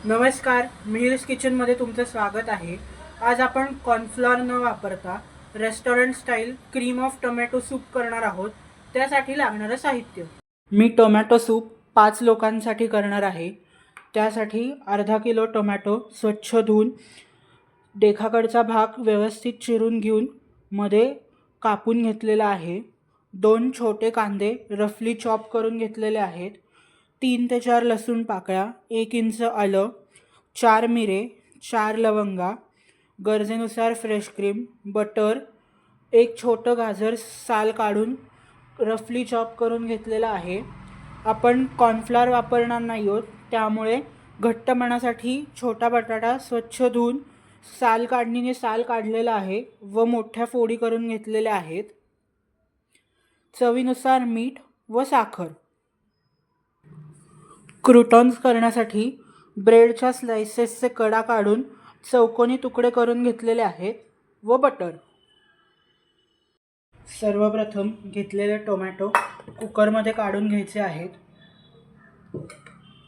नमस्कार, मिहिरस किचनमध्ये तुमचं स्वागत आहे. आज आपण कॉर्नफ्लॉर न वापरता restaurant style cream of tomato soup करणार आहोत. त्यासाठी लागणारं साहित्य: मी टोमॅटो सूप 5 लोकांसाठी करणार आहे. त्यासाठी अर्धा किलो टोमॅटो स्वच्छ धुवून देठाकडचा भाग व्यवस्थित चिरून घेऊन मध्ये कापून घेतलेला आहे. 2 छोटे कांदे रफली चॉप करून घेतलेले आहेत. 3 ते 4 लसूण पाकळ्या, 1 इंच आलं, 4 मिरे, 4 लवंगा, गरजेनुसार फ्रेश क्रीम, बटर, एक छोटं गाजर साल काढून रफली चॉप करून घेतलेलं आहे. आपण कॉर्नफ्लॉर वापरणार नाही आहोत, त्यामुळे घट्टपणासाठी छोटा बटाटा स्वच्छ धुवून साल काढणीने साल काढलेला आहे व मोठ्या फोडी करून घेतलेल्या आहेत. चवीनुसार मीठ व साखर. क्रूटॉन्स करण्यासाठी ब्रेडच्या स्लाइसेसचे कडा काढून चौकोनी तुकडे करून घेतलेले आहेत व बटर. सर्वप्रथम घेतलेले टोमॅटो कुकरमध्ये काढून घ्यायचे आहेत.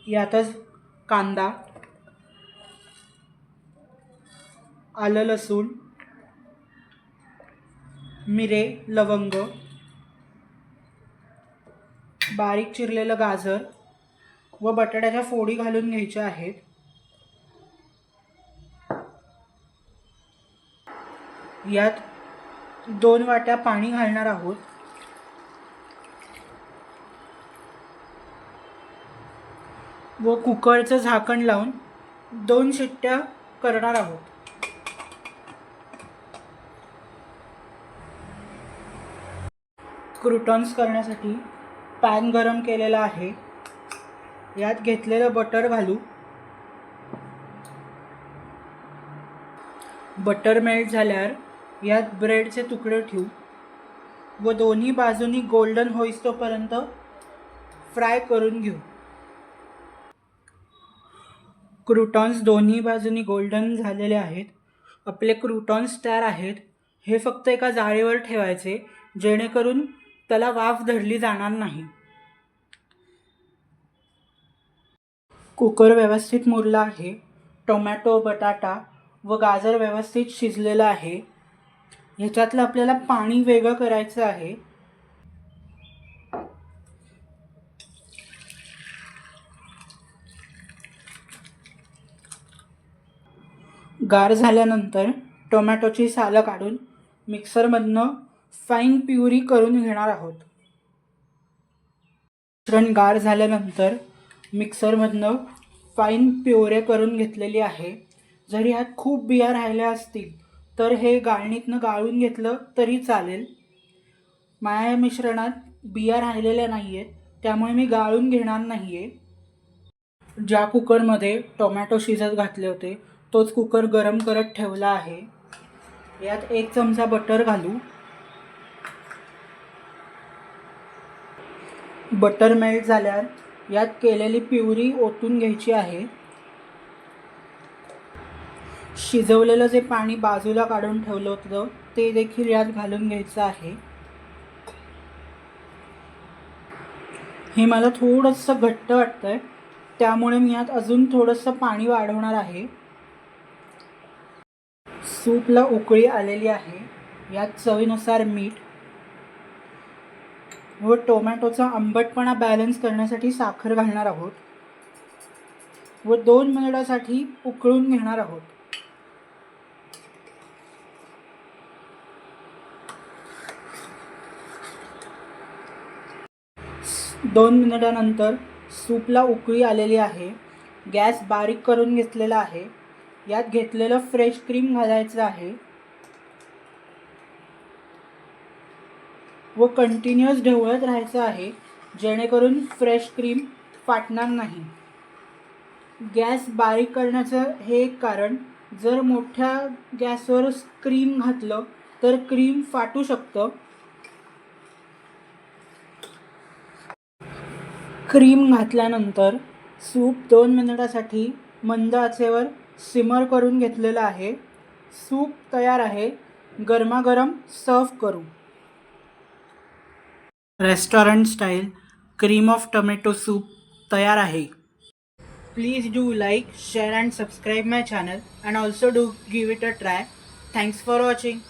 यातच कांदा, आलं लसूण, मिरे, लवंग, बारीक चिरलेलं गाजर व बटाट्याच्या फोडी घालून घ्यायच्या आहेत. यात 2 वाट्या पाणी घालणार आहोत. व कुकरचं झाकण लावून 2 शिट्ट्या करणार आहोत. क्रूटॉन्स करण्यासाठी पॅन गरम केलेला आहे. यात घेतलेलं बटर घालू. बटर मेल्ट झाल्यावर यात ब्रेडचे तुकडे ठेवू व दोन्ही बाजूनी गोल्डन होईस्तोपर्यंत फ्राय करून घेऊ. क्रूटॉन्स दोन्ही बाजूनी गोल्डन झालेले आहेत. आपले क्रूटॉन्स तयार आहेत. हे फक्त एका जाळीवर ठेवायचे, जेणेकरून त्याला वाफ धरली जाणार नाही. कुकर व्यवस्थित मुरला आहे. टोमॅटो, बटाटा व गाजर व्यवस्थित शिजलेलं आहे. ह्याच्यातलं आपल्याला पाणी वेगळं करायचं आहे. गार झाल्यानंतर टोमॅटोची सालं काढून मिक्सरमधनं फाईन प्युरी करून घेणार आहोत. मिश्रण गार झाल्यानंतर मिक्सरमधनं फाईन प्युरे करून घेतलेली आहे. जर ह्यात खूप बिया राहिल्या असतील तर हे गाळणीतनं गाळून घेतलं तरी चालेल. माझ्या मिश्रणात बिया राहिलेल्या नाही आहेत, त्यामुळे मी गाळून घेणार नाही आहे. ज्या कुकरमध्ये टोमॅटो शिजत घातले होते तोच कुकर गरम करत ठेवला आहे. यात 1 चमचा बटर घालू. बटर मेल्ट झाल्यावर यात केलेली प्युरी ओतून घ्यायची आहे. शिजवलेलं जे पाणी बाजूला काढून ठेवलं होतं ते देखील यात घालून घ्यायचं आहे. हे मला थोडंसं घट्ट वाटतंय, त्यामुळे मी यात अजून थोडंसं पाणी वाढवणार आहे. सूपला उकळी आलेली आहे. यात चवीनुसार मीठ व टोमॅटोचा आंबटपणा बॅलन्स करण्यासाठी साखर घालणार आहोत व 2 मिनिटासाठी उकळून घेणार आहोत. 2 मिनिटानंतर सूपला उकळी आलेली आहे. गॅस बारीक करून घेतलेला आहे. यात घेतलेलं फ्रेश क्रीम घालायचं आहे व कंटिन्युअस ढवळत राहायचं आहे, जेणेकरून फ्रेश क्रीम फाटणार नाही. गॅस बारीक करण्याचं हे एक कारण, जर मोठ्या गॅसवर क्रीम घातलं तर क्रीम फाटू शकतं. क्रीम घातल्यानंतर सूप 2 मिनिटासाठी मंद आचेवर सिमर करून घेतलेलं आहे. सूप तयार आहे. गरमागरम सर्व करू. Restaurant style cream of tomato soup तयार आहे. Please do like, share and subscribe my channel, and also do give it a try. Thanks for watching.